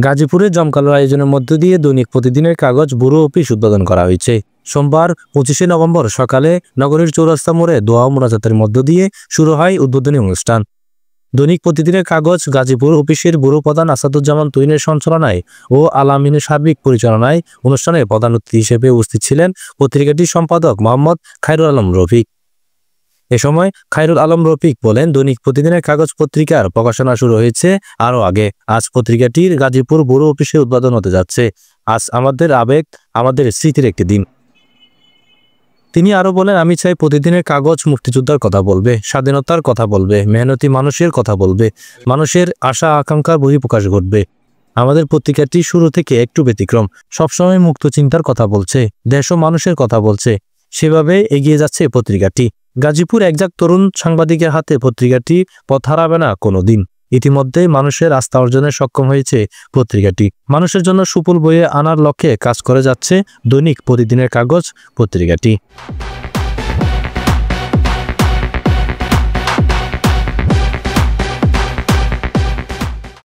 গাজীপুরে জমকালো আয়োজনের মধ্য দিয়ে দৈনিক প্রতিদিনের কাগজ ব্যুরো অফিস উদ্বোধন করা হয়েছে। সোমবার 25শে নভেম্বর সকালে নগরীর চৌরাস্তা মোড়ে দোয়া ও মোনাজাতের মধ্য দিয়ে শুরু হয় উদ্বোধনী অনুষ্ঠান। দৈনিক প্রতিদিনের কাগজ গাজীপুর অফিসের ব্যুরো প্রধান আসাদুজ্জামান তুহিনের সঞ্চালনায় ও আলামিনের সার্বিক পরিচালনায় অনুষ্ঠানে প্রধান অতিথি হিসেবে উপস্থিত ছিলেন পত্রিকাটির সম্পাদক মোহাম্মদ খায়রুল আলম রফিক। এ সময় খায়রুল আলম রফিক বলেন, দৈনিক প্রতিদিনের কাগজ পত্রিকার প্রকাশনা শুরু হয়েছে আরও আগে। আজ পত্রিকাটির গাজীপুর ব্যুরো অফিসে উদ্বোধন হতে যাচ্ছে। আজ আমাদের আবেগ, আমাদের স্মৃতির একটি দিন। তিনি আরও বলেন, আমি চাই প্রতিদিনের কাগজ মুক্তিযোদ্ধার কথা বলবে, স্বাধীনতার কথা বলবে, মেহনতি মানুষের কথা বলবে, মানুষের আশা আকাঙ্ক্ষার বহিঃপ্রকাশ ঘটবে। আমাদের পত্রিকাটি শুরু থেকে একটু ব্যতিক্রম, সবসময় মুক্ত চিন্তার কথা বলছে, দেশ ও মানুষের কথা বলছে। সেভাবে এগিয়ে যাচ্ছে পত্রিকাটি। গাজীপুর একজাক তরুণ সাংবাদিকের হাতে পত্রিকাটি পথ হারাবে না কোনো দিন। ইতিমধ্যে মানুষের আস্থা অর্জনে সক্ষম হয়েছে পত্রিকাটি। মানুষের জন্য সুফল বয়ে আনার লক্ষ্যে কাজ করে যাচ্ছে দৈনিক প্রতিদিনের কাগজ পত্রিকাটি।